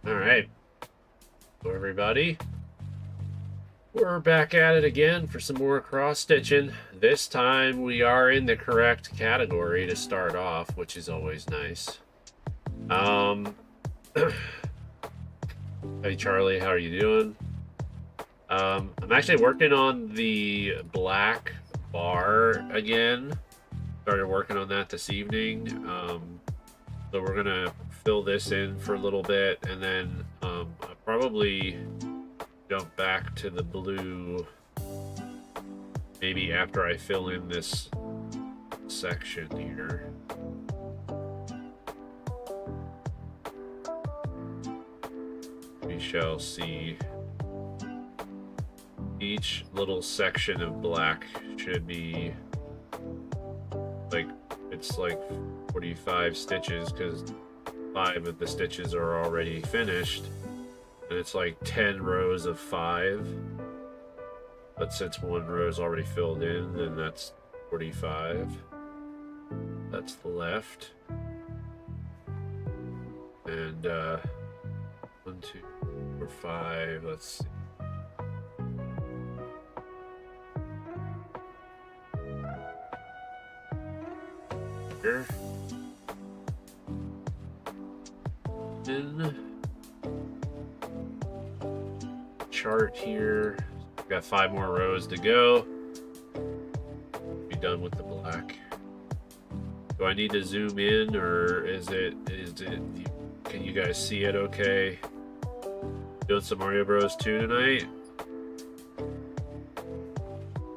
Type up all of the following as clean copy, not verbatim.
All right, so everybody, we're back at it again for some more cross stitching. This time we are in the correct category to start off, which is always nice. Hey Charlie, how are you doing? I'm actually working on the black bar again. Started working on that this evening. So we're gonna fill this in for a little bit, and then I'll probably jump back to the blue maybe after I fill in this section here. We shall see. Each little section of black should be like, it's like 45 stitches because 5 of the stitches are already finished, and it's like 10 rows of 5, but since one row is already filled in, then that's 45. That's the left, and 1, 2, 4, 5. Let's see. Here. In chart here, got 5 more rows to go. Be done with the black. Do I need to zoom in, or is it can you guys see it okay? Doing some Mario Bros 2 tonight.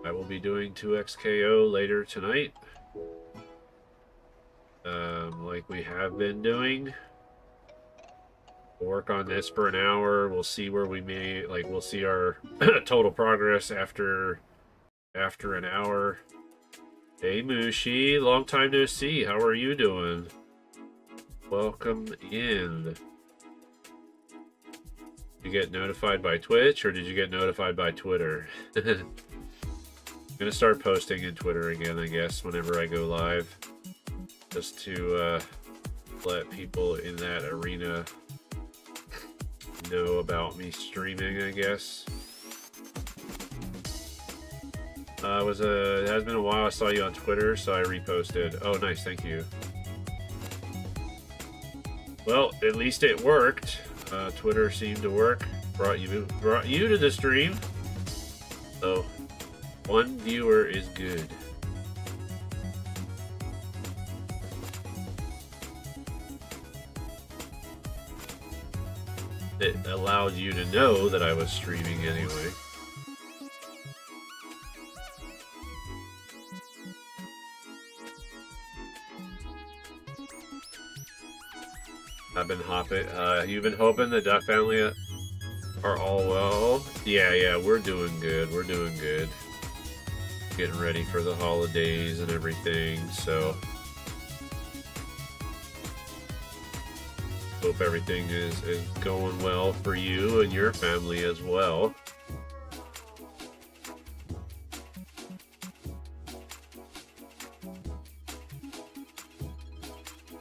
I will be doing 2XKO later tonight. Like we have been doing. We'll work on this for an hour. We'll see where we may, like, we'll see our total progress after an hour. Hey Mushi, long time no see. How are you doing? Welcome in. Did you get notified by Twitch, or did you get notified by Twitter? I'm gonna start posting in Twitter again, I guess, whenever I go live. Just to let people in that arena know about me streaming, I guess. It has been a while. I saw you on Twitter, so I reposted. Oh, nice, thank you. Well, at least it worked. Twitter seemed to work. Brought you to the stream. So, 1 viewer is good. It allowed you to know that I was streaming anyway. I've been hopping. You've been hoping the Duck family are all well? Yeah, we're doing good. We're doing good. Getting ready for the holidays and everything, so hope everything is going well for you and your family as well.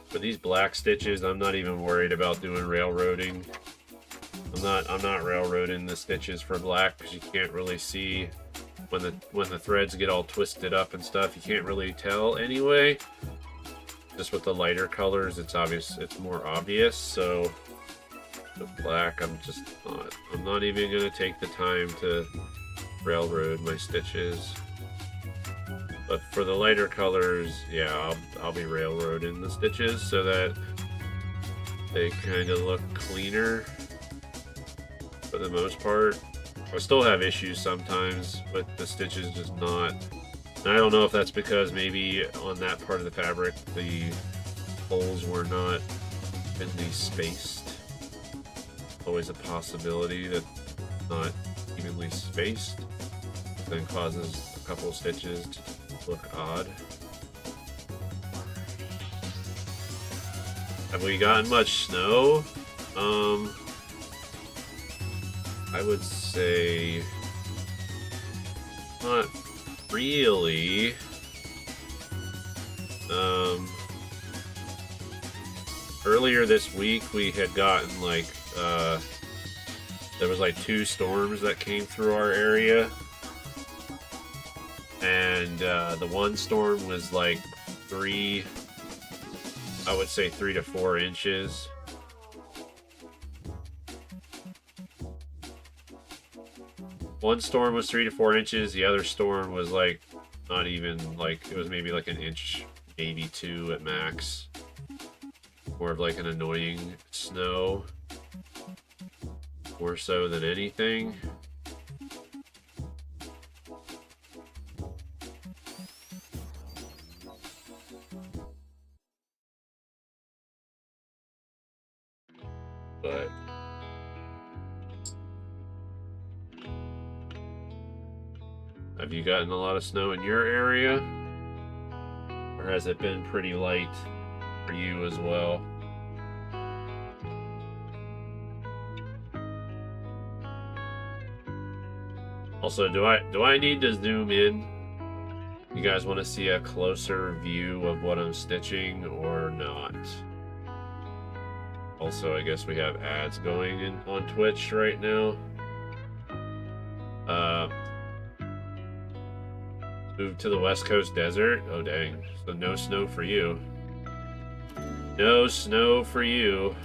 For these black stitches, I'm not even worried about doing railroading. I'm not railroading the stitches for black because you can't really see when the threads get all twisted up and stuff. You can't really tell anyway. Just with the lighter colors, it's obvious. It's more obvious. So the black, I'm not even gonna take the time to railroad my stitches. But for the lighter colors, yeah, I'll be railroading the stitches so that they kind of look cleaner for the most part. I still have issues sometimes with the stitches just not. And I don't know if that's because maybe on that part of the fabric the holes were not evenly spaced. Always a possibility that not evenly spaced then causes a couple of stitches to look odd. Have we gotten much snow? I would say not really. Earlier this week we had gotten like there was like 2 storms that came through our area, and the one storm was like I would say 3 to 4 inches. One storm was 3 to 4 inches. The other storm was like not even, like, it was maybe like an inch, maybe 2 at max. More of like an annoying snow, more so than anything. But have you gotten a lot of snow in your area? Or has it been pretty light for you as well? Also, do I need to zoom in? You guys want to see a closer view of what I'm stitching or not? Also, I guess we have ads going in on Twitch right now. Move to the West Coast desert? Oh dang, so no snow for you. No snow for you.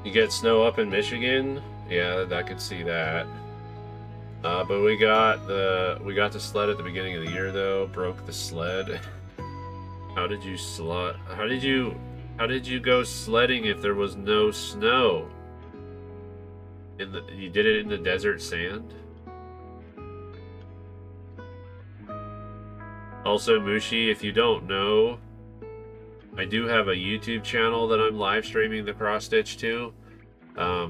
You get snow up in Michigan? Yeah, I could see that. But we got the sled at the beginning of the year though. Broke the sled. How did you go sledding if there was no snow? You did it in the desert sand? Also, Mushi, if you don't know, I do have a YouTube channel that I'm live streaming the cross stitch to. Let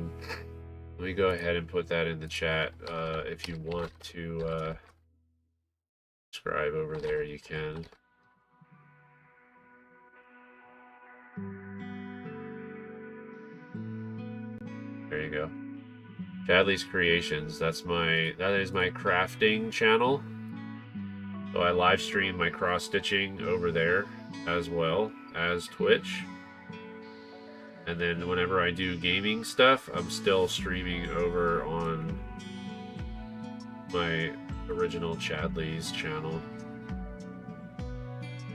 me go ahead and put that in the chat. If you want to subscribe over there, you can. There you go. Chadley's Creations. That is my crafting channel. So I live stream my cross stitching over there as well as Twitch. And then whenever I do gaming stuff, I'm still streaming over on my original Chadley's channel.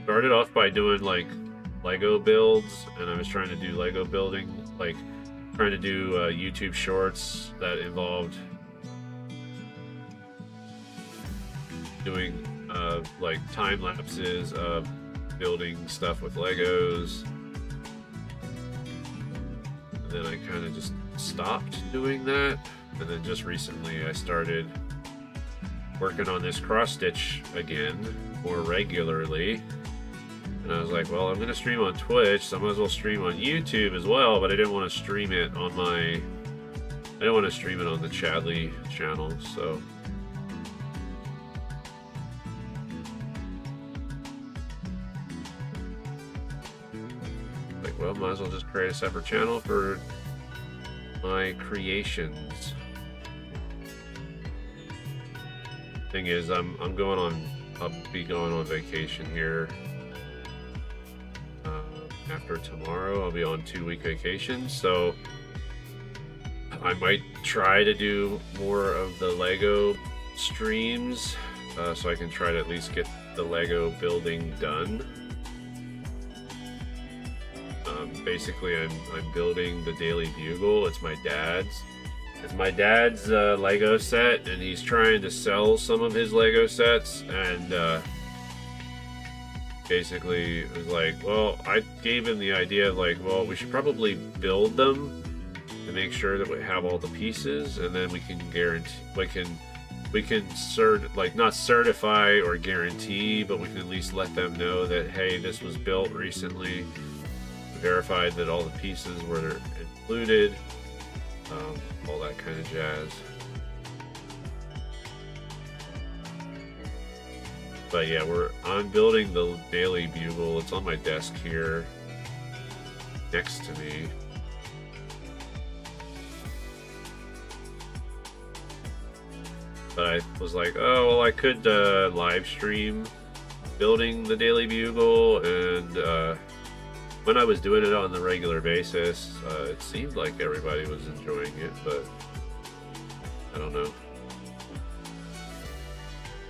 Started off by doing like Lego builds, and I was trying to do Lego building, like trying to do YouTube shorts that involved doing like time lapses of building stuff with Legos. And then I kind of just stopped doing that, and then just recently I started working on this cross stitch again more regularly. And I was like, well, I'm going to stream on Twitch, so I might as well stream on YouTube as well, but I didn't want to stream it on the Chadley channel, so. Like, well, might as well just create a separate channel for my creations. Thing is, I'll be going on vacation here. After tomorrow, I'll be on 2-week vacation, so I might try to do more of the Lego streams, so I can try to at least get the Lego building done. Basically, I'm building the Daily Bugle. It's my dad's. It's my dad's Lego set, and he's trying to sell some of his Lego sets, and basically was like, well, I gave him the idea of like, well, we should probably build them to make sure that we have all the pieces, and then we can guarantee, we can not certify or guarantee, but we can at least let them know that, hey, this was built recently, verified that all the pieces were included, all that kind of jazz. But yeah, I'm building the Daily Bugle. It's on my desk here next to me. But I was like, oh, well, I could live stream building the Daily Bugle, and when I was doing it on the regular basis, it seemed like everybody was enjoying it, but I don't know.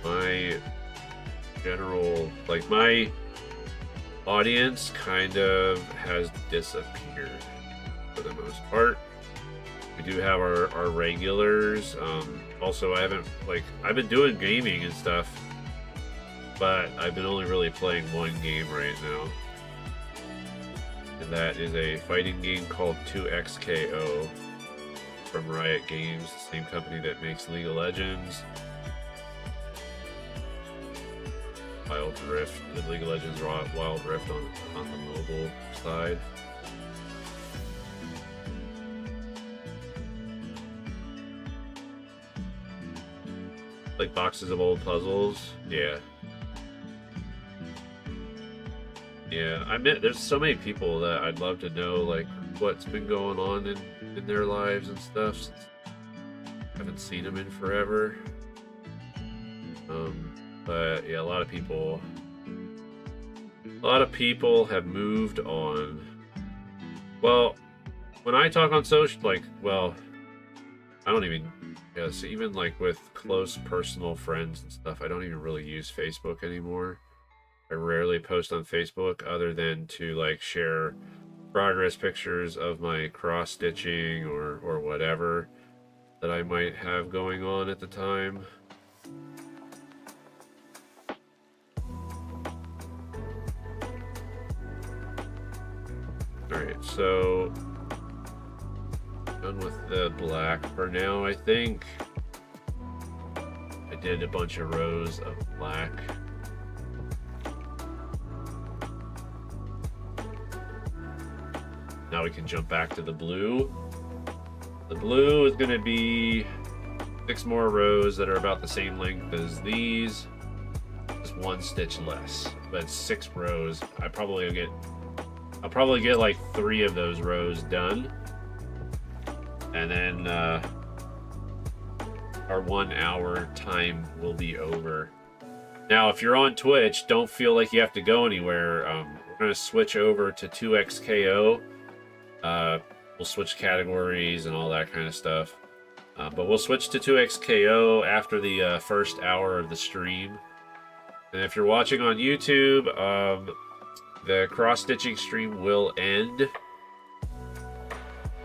My my audience kind of has disappeared for the most part. We do have our regulars. Also, I've been doing gaming and stuff, but I've been only really playing one game right now. And that is a fighting game called 2XKO from Riot Games, the same company that makes League of Legends. Wild Rift, the League of Legends Wild Rift on the mobile side. Like boxes of old puzzles, yeah. Yeah, I mean, there's so many people that I'd love to know, like, what's been going on in their lives and stuff. Since I haven't seen them in forever. But yeah, a lot of people have moved on. Well, when I talk on social, like, well, I don't even, yes, even like with close personal friends and stuff, I don't even really use Facebook anymore. I rarely post on Facebook other than to like share progress pictures of my cross stitching or whatever that I might have going on at the time. Alright, so done with the black for now, I think. I did a bunch of rows of black. Now we can jump back to the blue. The blue is going to be 6 more rows that are about the same length as these. Just 1 stitch less, but it's 6 rows. I'll probably get like 3 of those rows done, and then our 1 hour time will be over. Now, if you're on Twitch, don't feel like you have to go anywhere. We're going to switch over to 2XKO. We'll switch categories and all that kind of stuff. But we'll switch to 2XKO after the first hour of the stream. And if you're watching on YouTube, the cross-stitching stream will end.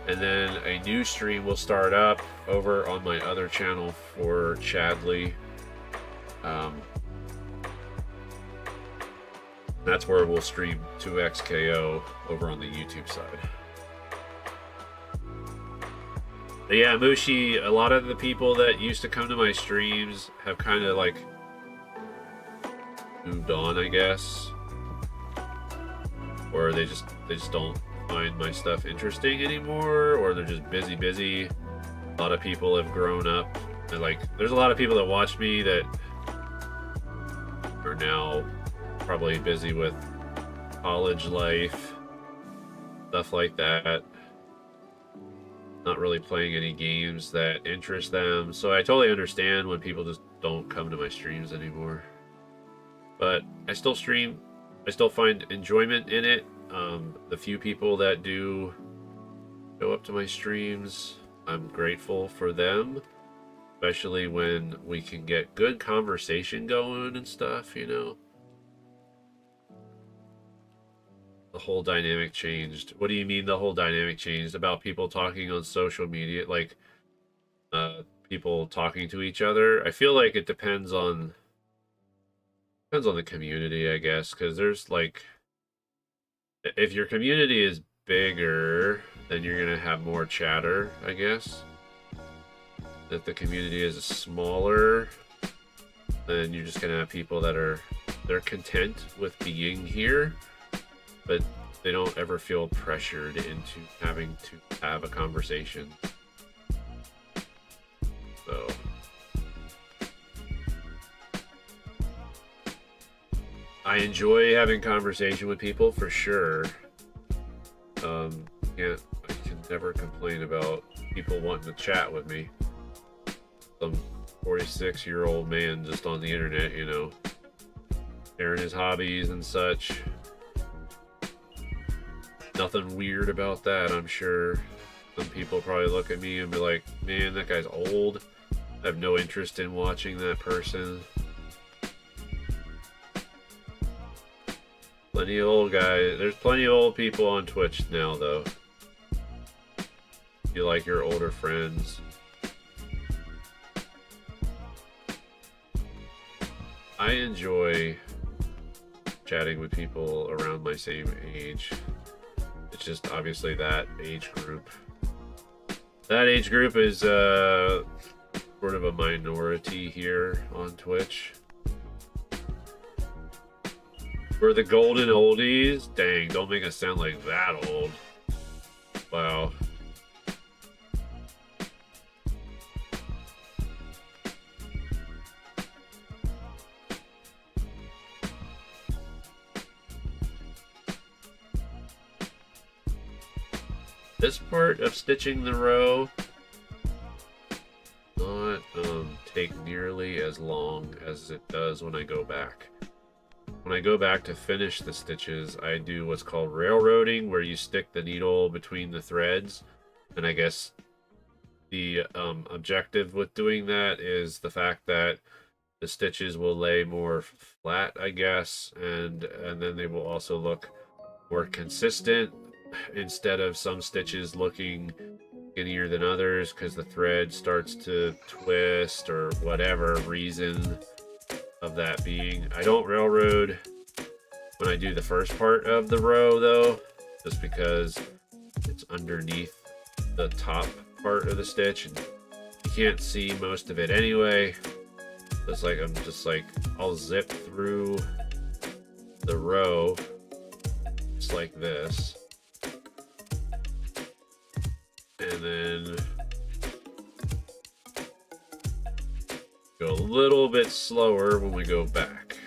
And then a new stream will start up over on my other channel for Chadley. That's where we'll stream 2XKO over on the YouTube side. But yeah, Mushi, a lot of the people that used to come to my streams have kind of like moved on, I guess. Or they just don't find my stuff interesting anymore, or they're just busy. A lot of people have grown up. And like, there's a lot of people that watch me that are now probably busy with college life, stuff like that. Not really playing any games that interest them. So I totally understand when people just don't come to my streams anymore. But I still stream. I still find enjoyment in it. The few people that do go up to my streams, I'm grateful for them. Especially when we can get good conversation going and stuff, you know. The whole dynamic changed. What do you mean the whole dynamic changed? About people talking on social media, like people talking to each other? I feel like it depends on Depends on the community, I guess, because there's like, if your community is bigger, then you're gonna have more chatter, I guess. If the community is smaller, then you're just gonna have people that they're content with being here, but they don't ever feel pressured into having to have a conversation. So I enjoy having conversation with people for sure. I can never complain about people wanting to chat with me. Some 46-year-old man just on the internet, you know, sharing his hobbies and such. Nothing weird about that, I'm sure. Some people probably look at me and be like, man, that guy's old. I have no interest in watching that person. Plenty of old guys. There's plenty of old people on Twitch now, though. You like your older friends. I enjoy chatting with people around my same age. It's just obviously that age group. That age group is sort of a minority here on Twitch. We're the golden oldies? Dang, don't make us sound like that old. Wow. This part of stitching the row not take nearly as long as it does when I go back. When I go back to finish the stitches, I do what's called railroading, where you stick the needle between the threads. And I guess the objective with doing that is the fact that the stitches will lay more flat, I guess, and then they will also look more consistent instead of some stitches looking skinnier than others because the thread starts to twist or whatever reason of that being. I don't railroad when I do the first part of the row though, just because it's underneath the top part of the stitch and you can't see most of it anyway. It's like I'll zip through the row just like this, and then go a little bit slower when we go back.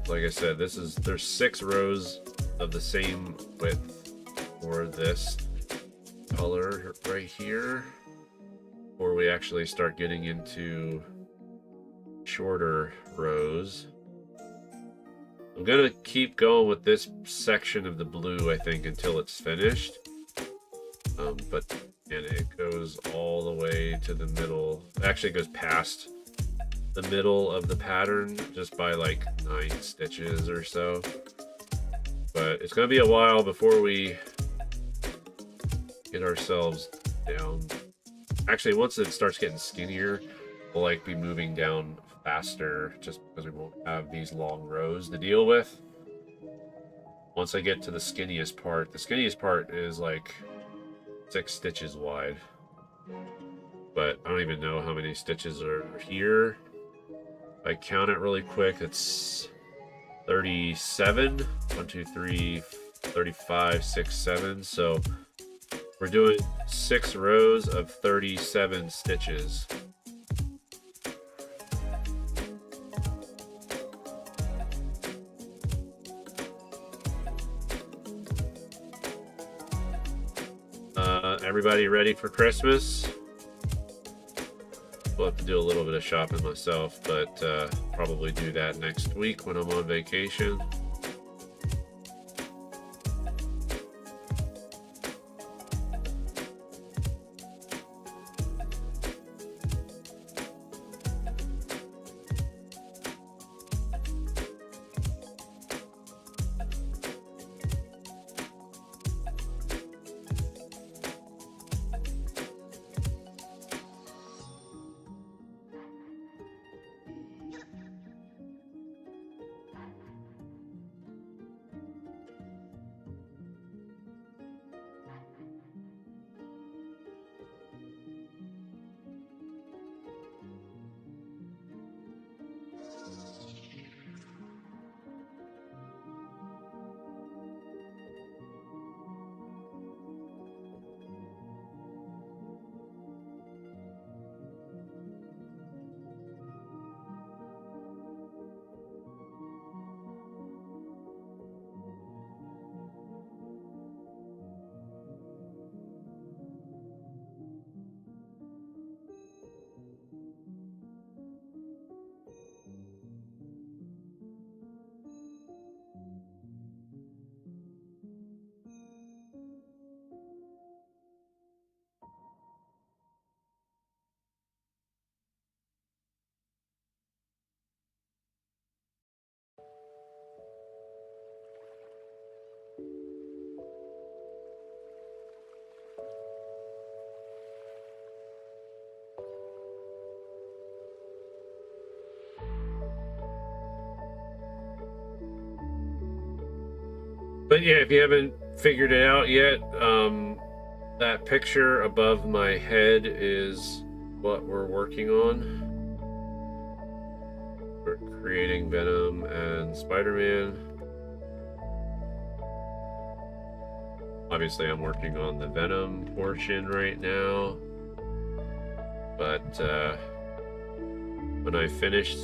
Like I said, there's 6 rows of the same width for this color right here, before we actually start getting into shorter rows. I'm gonna keep going with this section of the blue, I think, until it's finished. But and it goes all the way to the middle. It actually goes past the middle of the pattern just by like 9 stitches or so. But it's gonna be a while before we get ourselves down. Actually, once it starts getting skinnier, we'll like be moving down faster just because we won't have these long rows to deal with. Once I get to the skinniest part is like 6 stitches wide. But I don't even know how many stitches are here. If I count it really quick, it's 37. 1, 2, 3, 35, 6, 7. So we're doing 6 rows of 37 stitches. Everybody ready for Christmas? We'll have to do a little bit of shopping myself, but probably do that next week when I'm on vacation. But yeah, if you haven't figured it out yet, that picture above my head is what we're working on. We're creating Venom and Spider-Man. Obviously, I'm working on the Venom portion right now. But when I finish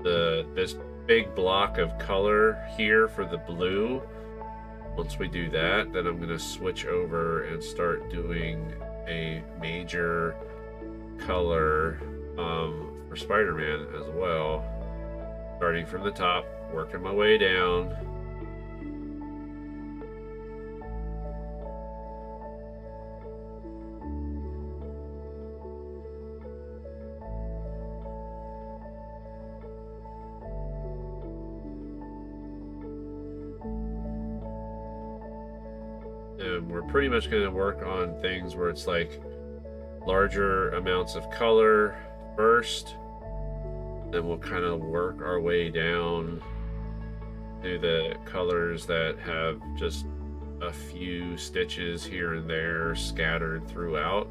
this big block of color here for the blue, once we do that, then I'm going to switch over and start doing a major color for Spider-Man as well. Starting from the top, working my way down. And we're pretty much going to work on things where it's like larger amounts of color first, then we'll kind of work our way down to the colors that have just a few stitches here and there scattered throughout.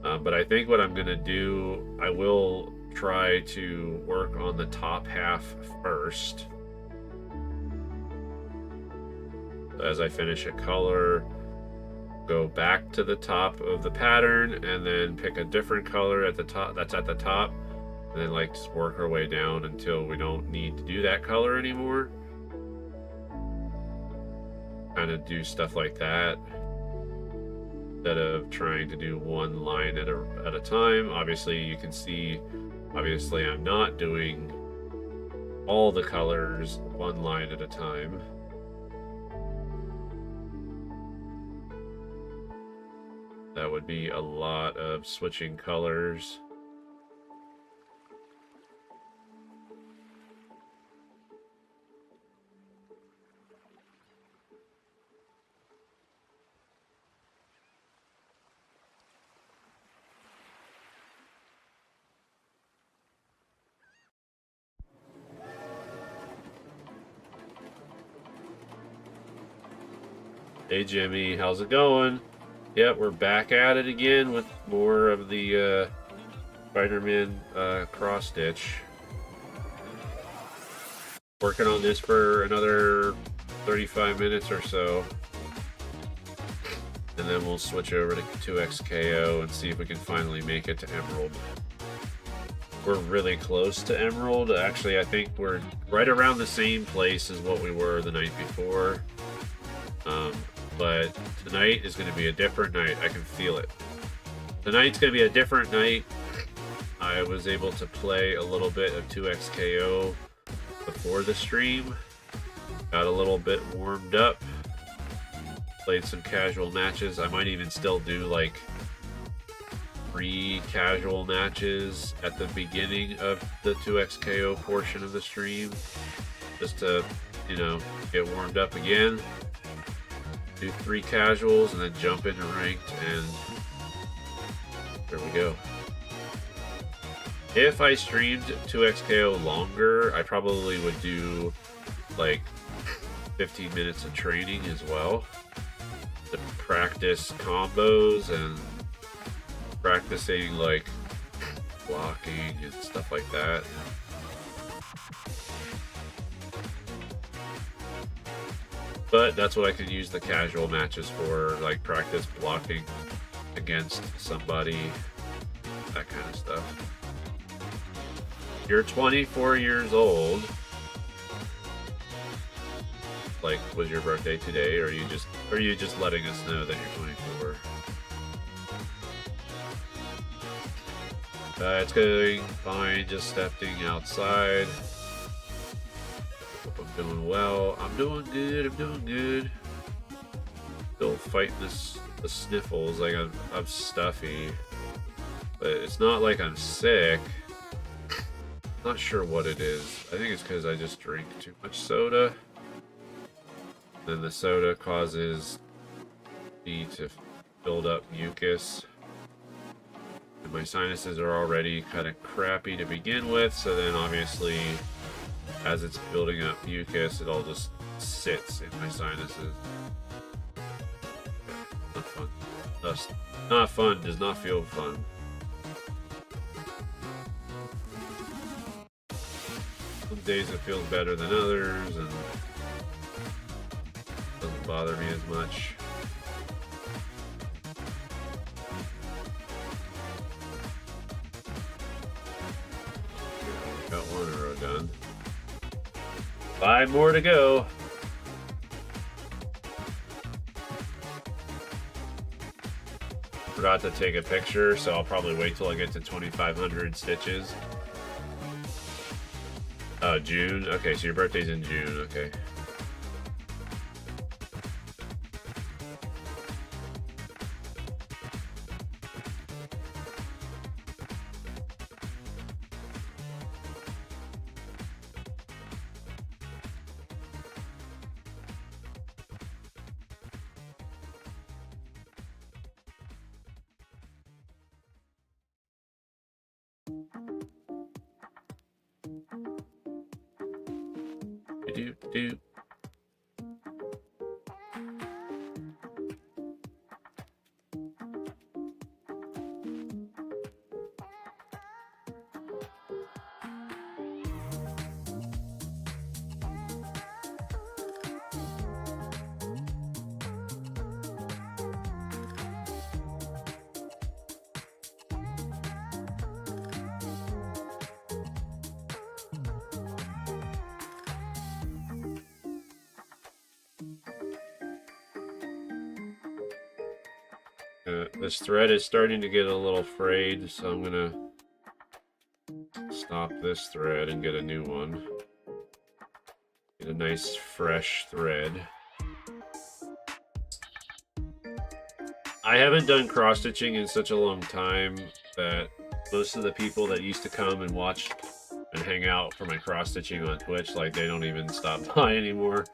But I think what I'm going to do, I will try to work on the top half first. As I finish a color, go back to the top of the pattern and then pick a different color at the top that's at the top, and then like just work our way down until we don't need to do that color anymore. Kind of do stuff like that instead of trying to do one line at a time. Obviously you can see, obviously I'm not doing all the colors one line at a time. That would be a lot of switching colors. Hey Jimmy, how's it going? Yep, we're back at it again with more of the Spider-Man cross stitch. Working on this for another 35 minutes or so. And then we'll switch over to 2XKO and see if we can finally make it to Emerald. We're really close to Emerald. Actually, I think we're right around the same place as what we were the night before. But tonight is going to be a different night. I can feel it. Tonight's going to be a different night. I was able to play a little bit of 2XKO before the stream. Got a little bit warmed up. Played some casual matches. I might even still do like 3 casual matches at the beginning of the 2XKO portion of the stream. Just to, you know, get warmed up again. Do 3 casuals and then jump into ranked, and there we go. If I streamed 2XKO longer, I probably would do like 15 minutes of training as well to practice combos and practicing like blocking and stuff like that. But that's what I can use the casual matches for, like practice blocking against somebody, that kind of stuff. You're 24 years old. Like, was your birthday today, or are you just letting us know that you're 24? It's going fine, just stepping outside. Hope I'm doing well. I'm doing good, I'm doing good. Still fighting the sniffles, like I'm stuffy. But it's not like I'm sick. Not sure what it is. I think it's because I just drink too much soda. Then the soda causes me to build up mucus. And my sinuses are already kind of crappy to begin with, so then obviously as it's building up mucus, it all just sits in my sinuses. Not fun. Just not fun. Does not feel fun. Some days it feels better than others, and doesn't bother me as much. Got one row done. 5 more to go. Forgot to take a picture, so I'll probably wait till I get to 2,500 stitches. Oh, June? Okay, so your birthday's in June, okay. Do. This thread is starting to get a little frayed, so I'm gonna stop this thread and get a new one. Get a nice fresh thread. I haven't done cross-stitching in such a long time that most of the people that used to come and watch and hang out for my cross-stitching on Twitch, like, they don't even stop by anymore.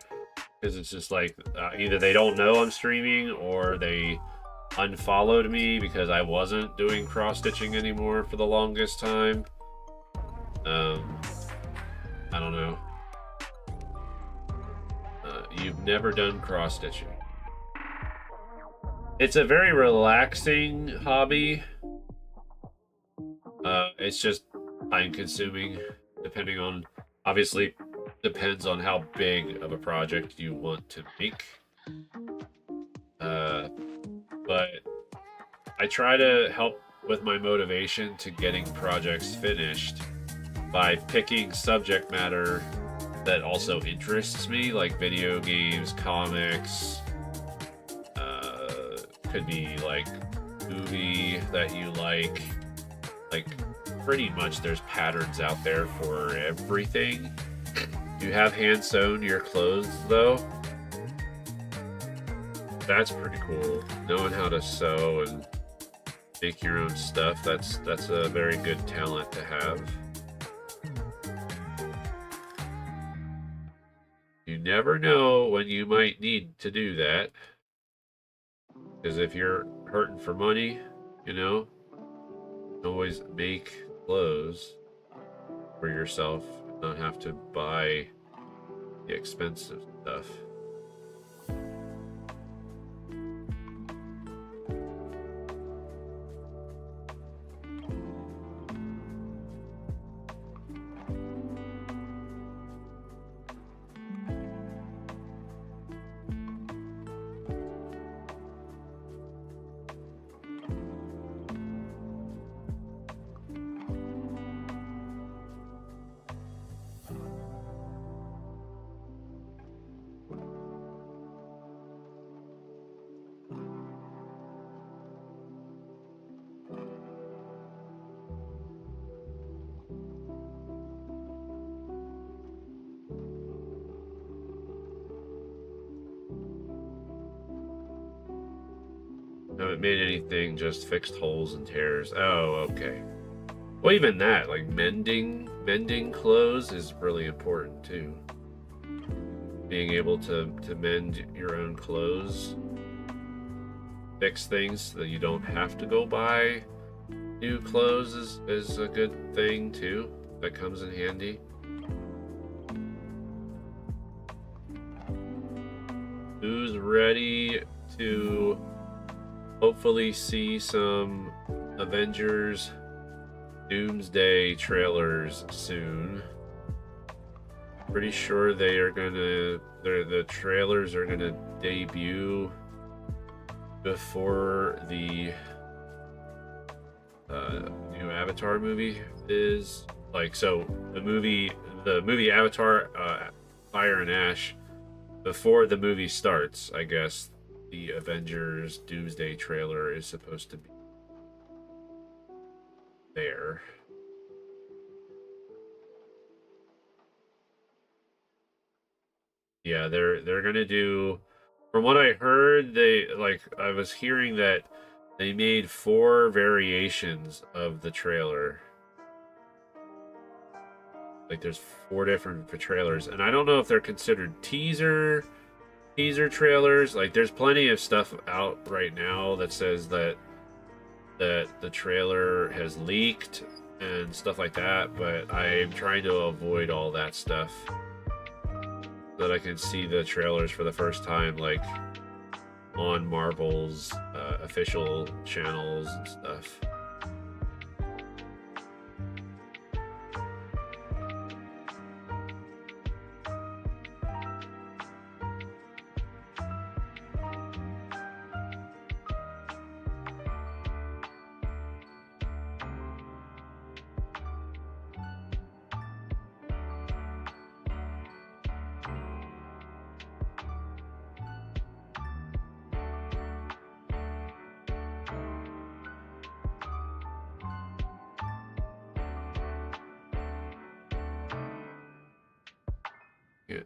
Because it's just like, either they don't know I'm streaming, or they unfollowed me because I wasn't doing cross-stitching anymore for the longest time. I don't know. You've never done cross-stitching. It's a very relaxing hobby. It's just time-consuming, depending on, obviously, depends on how big of a project you want to make. But I try to help with my motivation to getting projects finished by picking subject matter that also interests me, like video games, comics, could be like movie that you like pretty much there's patterns out there for everything. You have hand sewn your clothes though. That's pretty cool. Knowing how to sew and make your own stuff, that's a very good talent to have. You never know when you might need to do that. Because if you're hurting for money, you know, always make clothes for yourself and not have to buy the expensive stuff. Haven't made anything, just fixed holes and tears. Oh, okay. Well, even that, like mending clothes is really important too. Being able to mend your own clothes, fix things so that you don't have to go buy new clothes is a good thing too. That comes in handy. ready to hopefully see some Avengers Doomsday trailers soon. Pretty sure they are gonna, the trailers are gonna debut before the new Avatar movie is. Like, so the movie Avatar, Fire and Ash, before the movie starts, I guess the Avengers Doomsday trailer is supposed to be there. Yeah, they're gonna do. From what I heard, I was hearing that they made 4 variations of the trailer. Like, there's 4 different trailers, and I don't know if they're considered teaser trailers. Like, there's plenty of stuff out right now that says that the trailer has leaked and stuff like that, but I'm trying to avoid all that stuff so that I can see the trailers for the first time, like on Marvel's official channels and stuff. Yeah.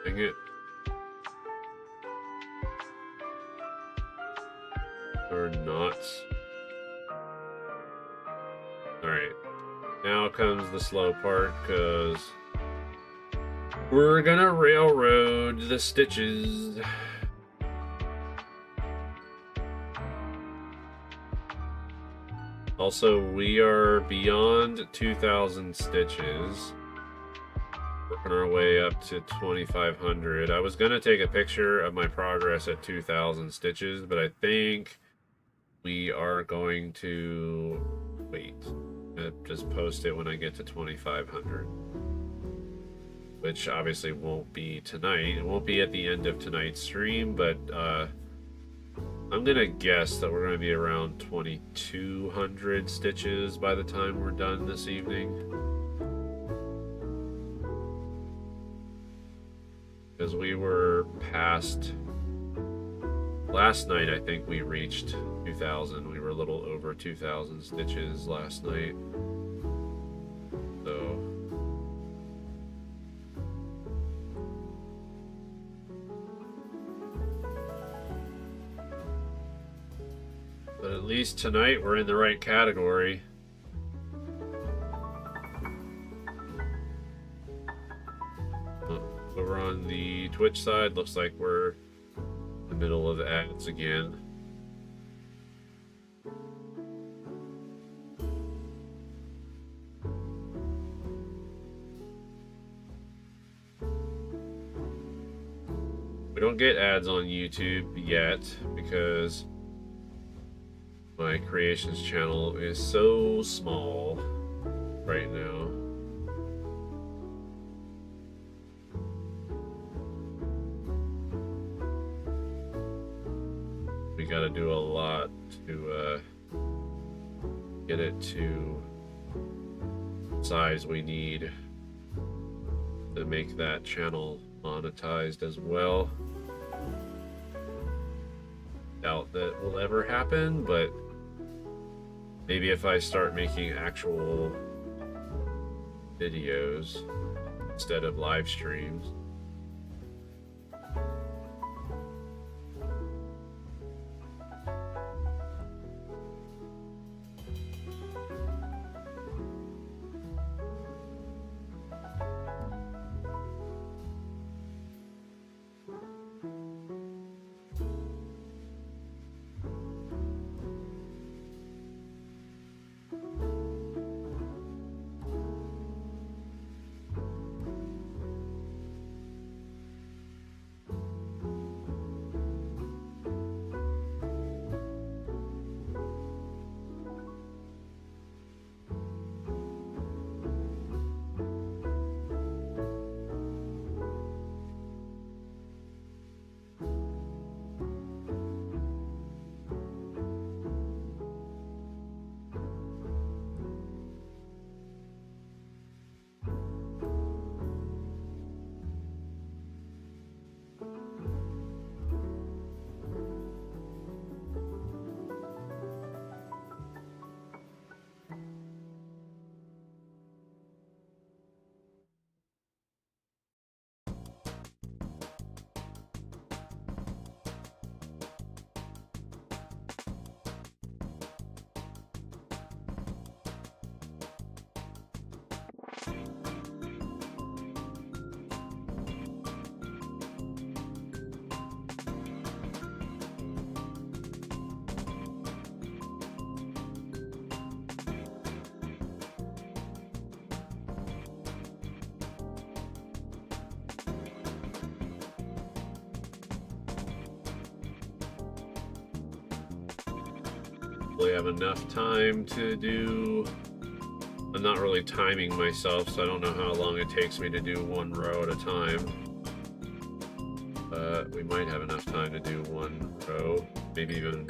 Dang it. Or not. Alright. Now comes the slow part, because we're gonna railroad the stitches. Also, we are beyond 2,000 stitches. Working our way up to 2,500. I was gonna take a picture of my progress at 2,000 stitches, but I think we are going to wait. Just post it when I get to 2,500. Which obviously won't be tonight. It won't be at the end of tonight's stream, but I'm gonna guess that we're gonna be around 2,200 stitches by the time we're done this evening. Because we were past last night. I think we reached 2,000. We were a little over 2,000 stitches last night. So but at least tonight we're in the right category. Over on the Twitch side, looks like we're middle of ads again. We don't get ads on YouTube yet because my creations channel is so small right now. We gotta do a lot to get it to the size we need to make that channel monetized as well. Doubt that will ever happen, but maybe if I start making actual videos instead of live streams. Hopefully have enough time to do. I'm not really timing myself, so I don't know how long it takes me to do one row at a time. But we might have enough time to do one row, maybe even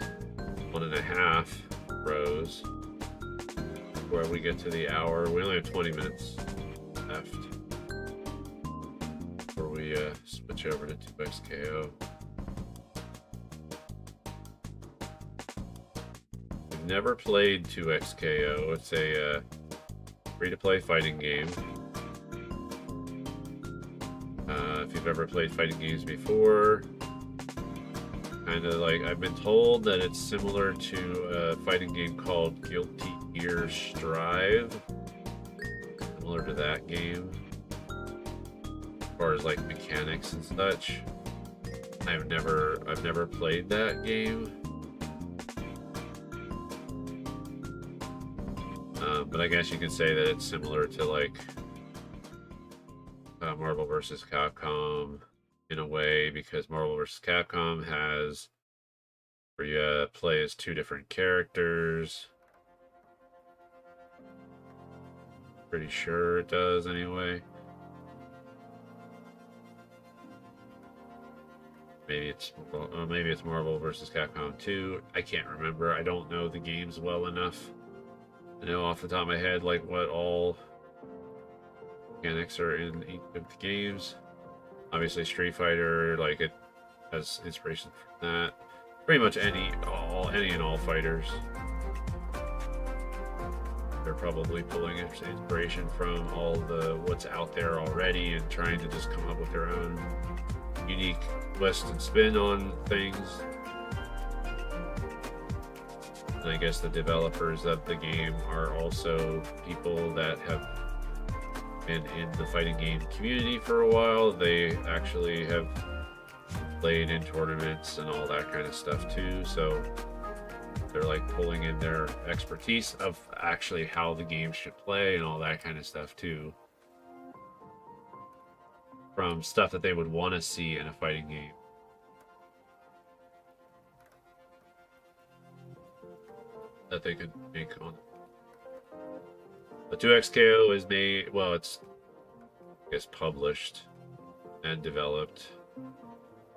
1.5 rows before we get to the hour. We only have 20 minutes left before we switch over to 2XKO. Never played 2XKO. It's a free-to-play fighting game. If you've ever played fighting games before, kind of like, I've been told that it's similar to a fighting game called Guilty Gear Strive. Similar to that game. As far as like mechanics and such. I've never played that game. But I guess you could say that it's similar to like Marvel vs. Capcom in a way, because Marvel vs. Capcom has where you play as 2 different characters. Pretty sure it does anyway. Maybe it's Marvel vs. Capcom 2. I can't remember. I don't know the games well enough. I know off the top of my head like what all mechanics are in each of the games. Obviously Street Fighter, like, it has inspiration from that. Pretty much any and all fighters. They're probably pulling inspiration from all the what's out there already and trying to just come up with their own unique twist and spin on things. And I guess the developers of the game are also people that have been in the fighting game community for a while. They actually have played in tournaments and all that kind of stuff too. So they're like pulling in their expertise of actually how the game should play and all that kind of stuff too, from stuff that they would want to see in a fighting game. That they could make on. The 2XKO is made, well, it's, I guess, published and developed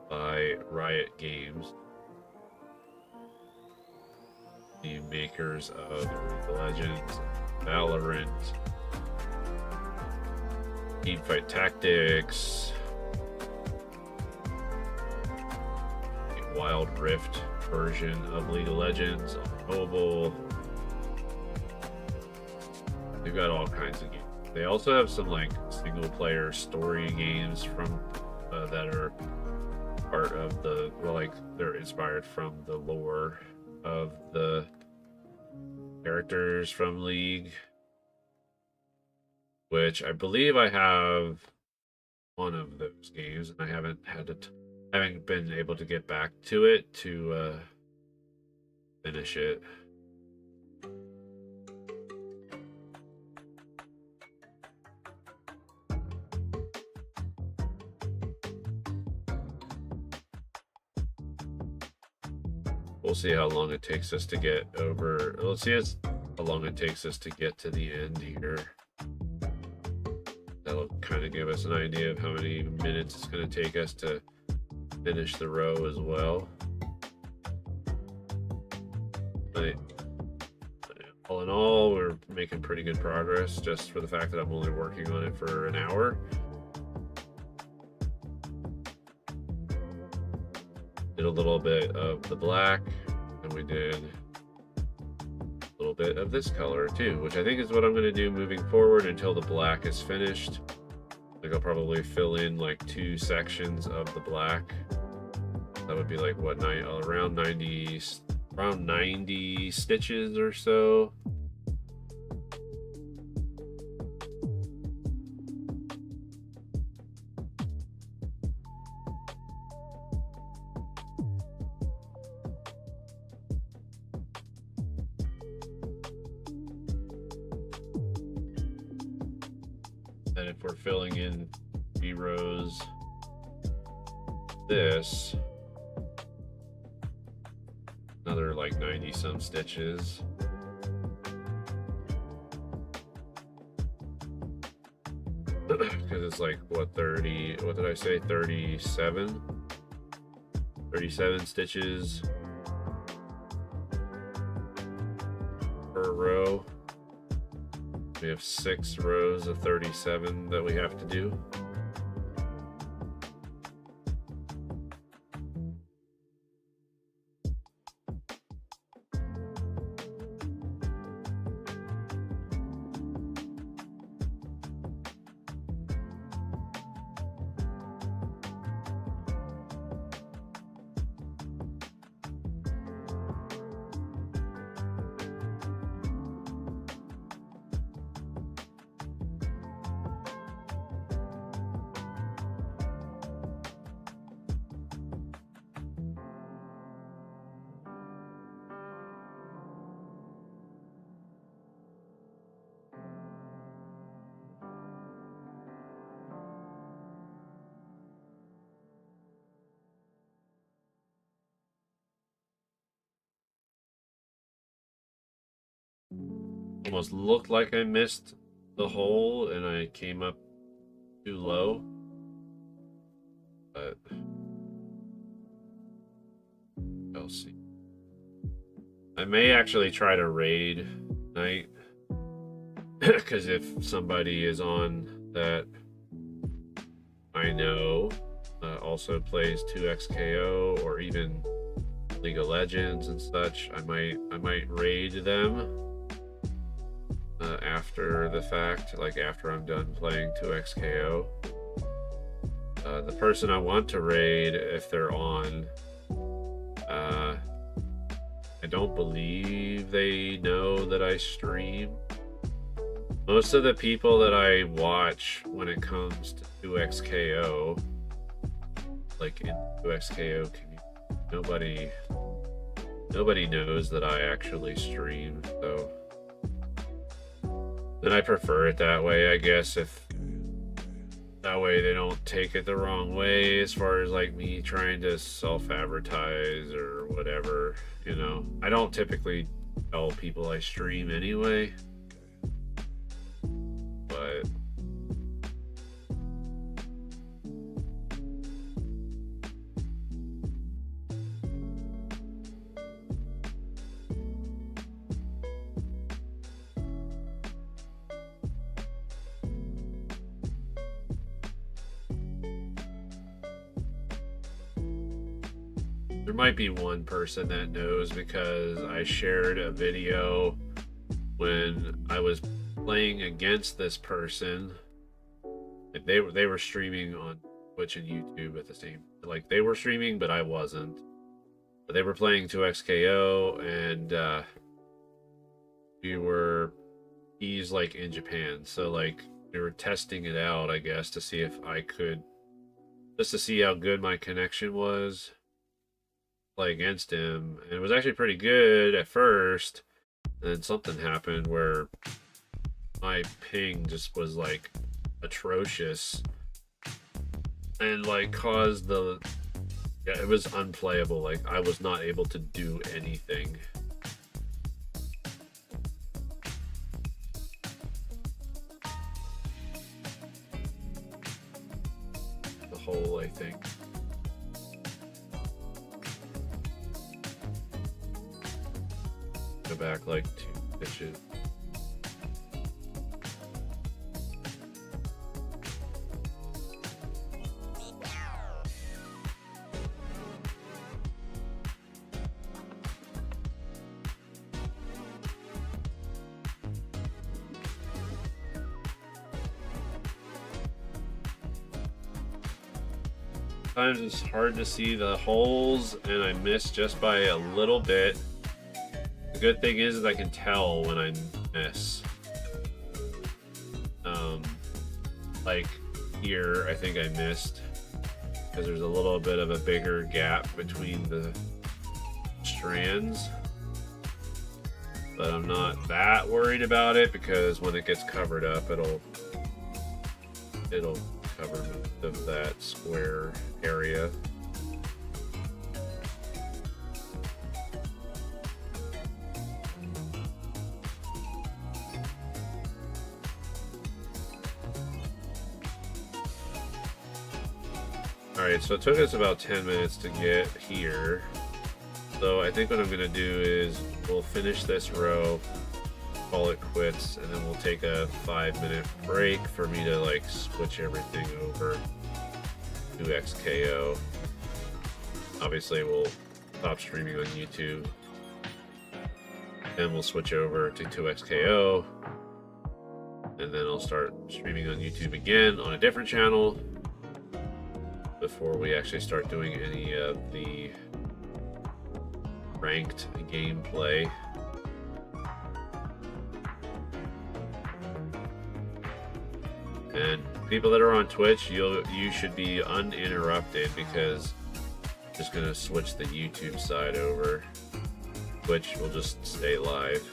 by Riot Games, the makers of League of Legends, Valorant, Teamfight Tactics, the Wild Rift version of League of Legends on mobile. They've got all kinds of games. They also have some like single player story games from that are part of the, well, like they're inspired from the lore of the characters from League, which I believe I have one of those games, and I haven't been able to get back to it to finish it. We'll see how long it takes us to get over. Let's see how long it takes us to get to the end here. That'll kind of give us an idea of how many minutes it's going to take us to finish the row as well. But all in all, we're making pretty good progress just for the fact that I'm only working on it for an hour. Did a little bit of the black, and we did a little bit of this color too, which I think is what I'm going to do moving forward until the black is finished. Like I'll probably fill in like 2 sections of the black. That would be like what, around 90 stitches or so. And if we're filling in 3 rows, this, another like 90 some stitches. Because it's like, what, 30, what did I say, 37 stitches per row. We have 6 rows of 37 that we have to do. Almost looked like I missed the hole and I came up too low, but I'll see. I may actually try to raid night, because if somebody is on that I know also plays 2XKO or even League of Legends and such, I might raid them after the fact, like after I'm done playing 2XKO. The person I want to raid, if they're on, I don't believe they know that I stream. Most of the people that I watch when it comes to 2XKO, like in 2XKO community. Nobody knows that I actually stream, so then I prefer it that way, I guess. If that way they don't take it the wrong way as far as like me trying to self-advertise or whatever, you know. I don't typically tell people I stream anyway, but there might be one person that knows because I shared a video when I was playing against this person. Like they were streaming on Twitch and YouTube at the same, like they were streaming, but I wasn't. But they were playing 2XKO, and he's like in Japan, so like we were testing it out, I guess, to see if I could, just to see how good my connection was, play against him. And it was actually pretty good at first, and then something happened where my ping just was like atrocious and like caused it was unplayable. Like I was not able to do anything. The whole, I think. Go back like 2 pitches. Sometimes it's hard to see the holes, and I miss just by a little bit. The good thing is I can tell when I miss. Like here, I think I missed because there's a little bit of a bigger gap between the strands. But I'm not that worried about it because when it gets covered up, it'll cover most of that square area. Alright, so it took us about 10 minutes to get here. So I think what I'm going to do is we'll finish this row, call it quits, and then we'll take a 5-minute break for me to like switch everything over to XKO. Obviously we'll stop streaming on YouTube, then we'll switch over to 2XKO, and then I'll start streaming on YouTube again on a different channel before we actually start doing any of the ranked gameplay. And people that are on Twitch, you should be uninterrupted because I'm just gonna switch the YouTube side over. Twitch will just stay live.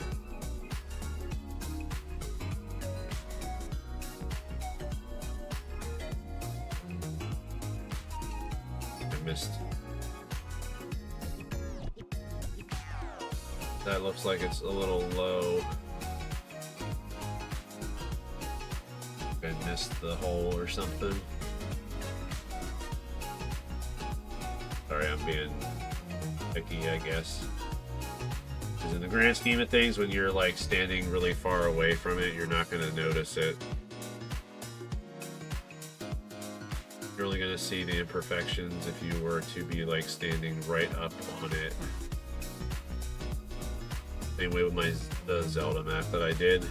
I missed. That looks like it's a little low. I missed the hole or something. Sorry, I'm being picky, I guess. Because in the grand scheme of things, when you're like standing really far away from it, you're not going to notice it. You're only going to see the imperfections if you were to be like standing right up on it. Same way with the Zelda map that I did.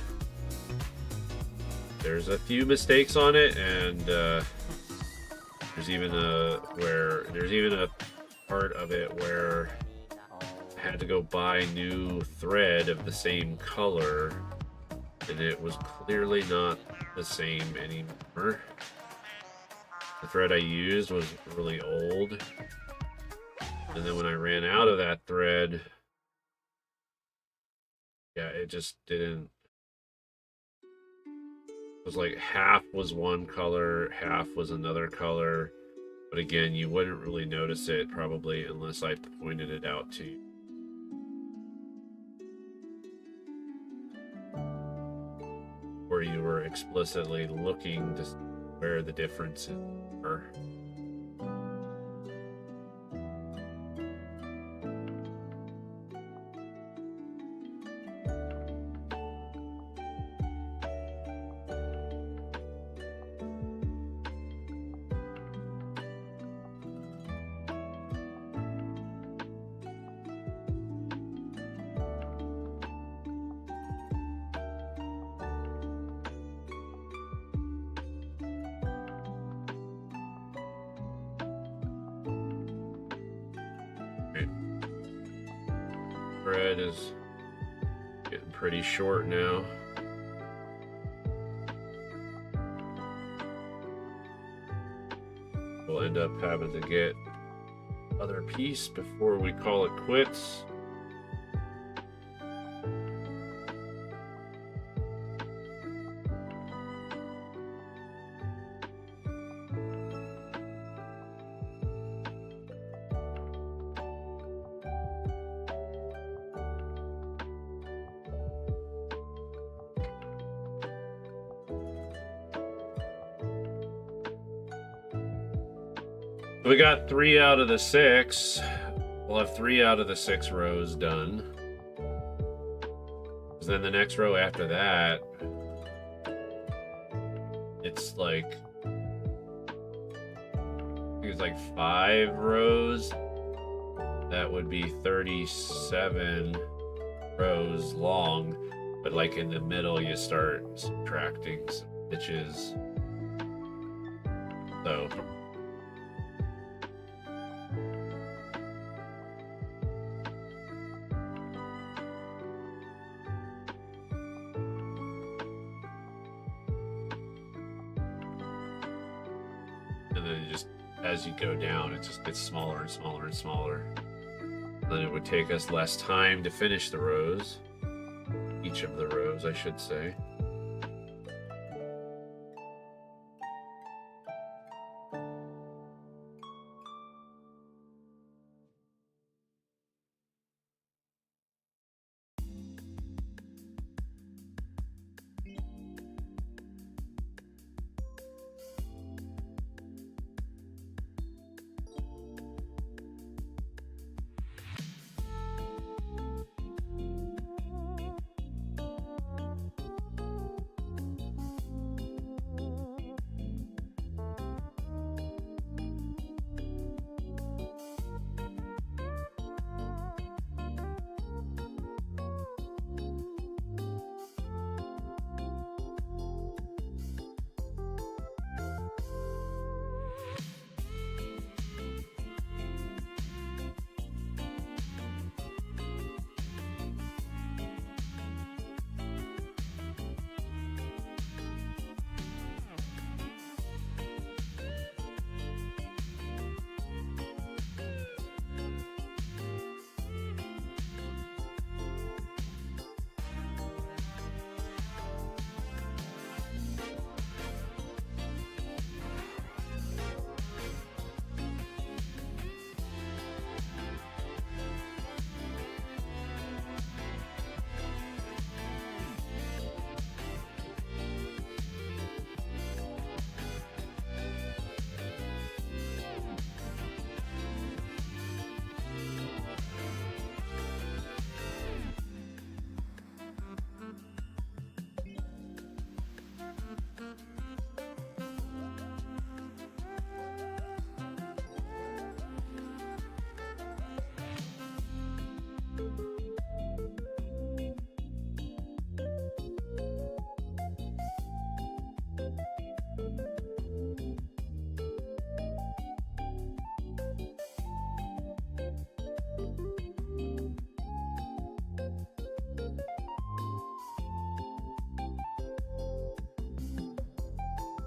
There's a few mistakes on it, and there's even a part of it where I had to go buy new thread of the same color, and it was clearly not the same anymore. the thread I used was really old. And then when I ran out of that thread, yeah, it just didn't. It was like half was one color, half was another color. But again, you wouldn't really notice it probably unless I pointed it out to you. Or you were explicitly looking to see where the differences are. Thread is getting pretty short now. We'll end up having to get other piece before we call it quits. We got 3 out of the 6. We'll have 3 out of the 6 rows done. Then the next row after that, it's like, I think it's like 5 rows. That would be 37 rows long. But like in the middle, you start subtracting some stitches. So and then you just, as you go down, it just gets smaller and smaller and smaller. Then it would take us less time to finish the rows. Each of the rows, I should say.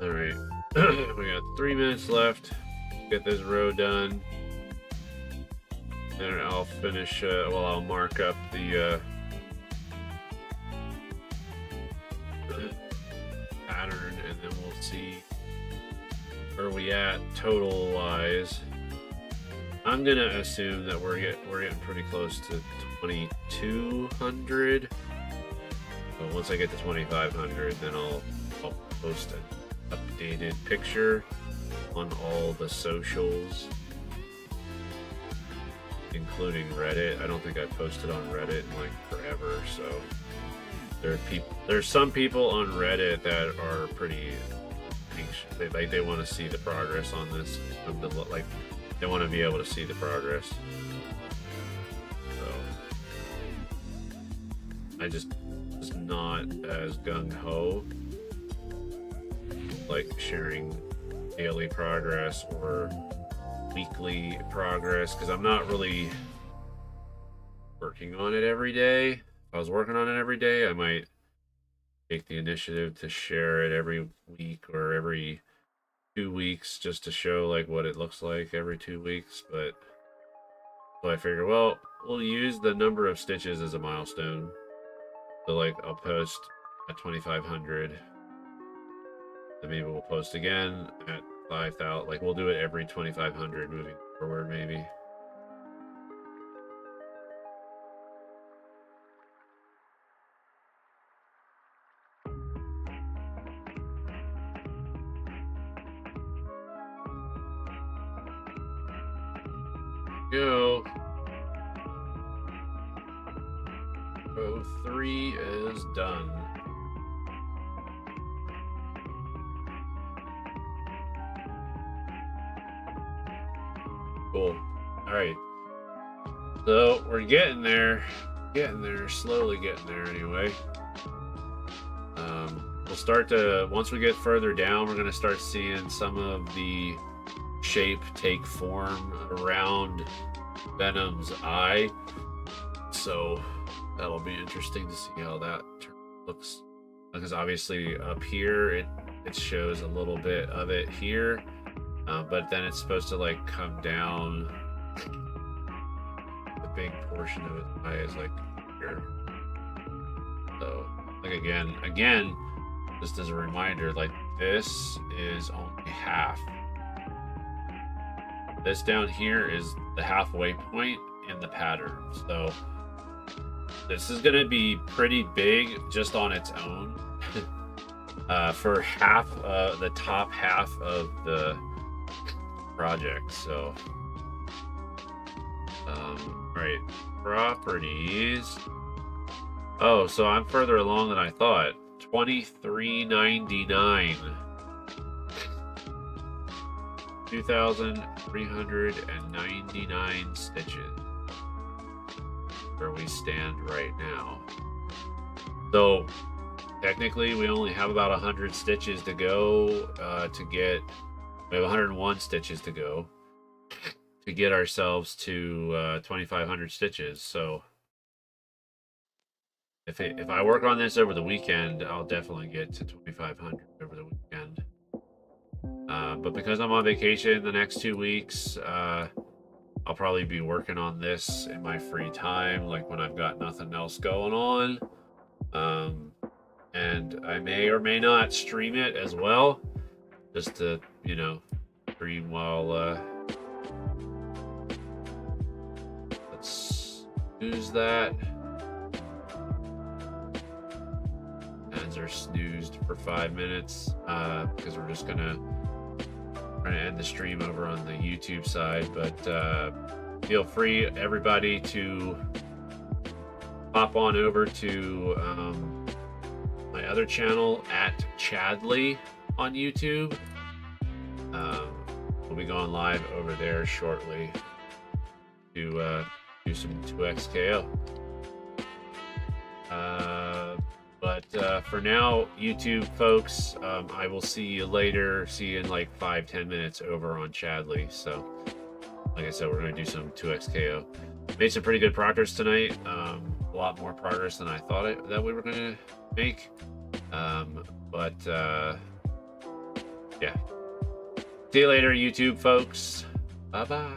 All right. We got 3 minutes left. Get this row done. And I'll finish, well, I'll mark up the pattern, and then we'll see where we at total wise. I'm gonna assume that we're getting pretty close to 2200. But once I get to 2500, then I'll post an updated picture on all the socials, including Reddit. I don't think I've posted on Reddit in like forever, so there's some people on Reddit that are pretty anxious. They want to see the progress on this. Like they want to be able to see the progress. So I just was not as gung-ho like sharing daily progress or weekly progress, because I'm not really working on it every day. If I was working on it every day, I might take the initiative to share it every week or every 2 weeks, just to show like what it looks like every 2 weeks. But so I figure, well, we'll use the number of stitches as a milestone. So like I'll post at 2500, then maybe we'll post again at 5,000. Like we'll do it every 2500 moving forward, maybe. Go. Row 3 is done. Cool. All right. So we're getting there. Slowly getting there anyway. We'll start to, once we get further down, we're going to start seeing some of the shape take form around Venom's eye. So that'll be interesting to see how that looks. Because obviously up here, it shows a little bit of it here. But then it's supposed to like come down. The big portion of his eye is like here. So like again, just as a reminder, like this is only half. This down here is the halfway point in the pattern. So this is gonna be pretty big just on its own. For half, the top half of the project. So right, properties. Oh, so I'm further along than I thought. 2399. 2,399 stitches. Where we stand right now. So technically we only have about 100 stitches to go we have 101 stitches to go to get ourselves to 2,500 stitches. So if I work on this over the weekend, I'll definitely get to 2,500 over the weekend. But because I'm on vacation the next 2 weeks, I'll probably be working on this in my free time, like when I've got nothing else going on. And I may or may not stream it as well, just to, you know, stream while, let's snooze that. Ads are snoozed for 5 minutes, because we're just gonna end the stream over on the YouTube side. But feel free, everybody, to hop on over to my other channel at Chadley on YouTube. We'll be going live over there shortly to do some 2xKO. But for now, YouTube folks, I will see you later. See you in like 5-10 minutes over on Chadley. So, like I said, we're going to do some 2xKO. Made some pretty good progress tonight. A lot more progress than I thought that we were going to make. Yeah, See you later, YouTube folks. Bye-bye.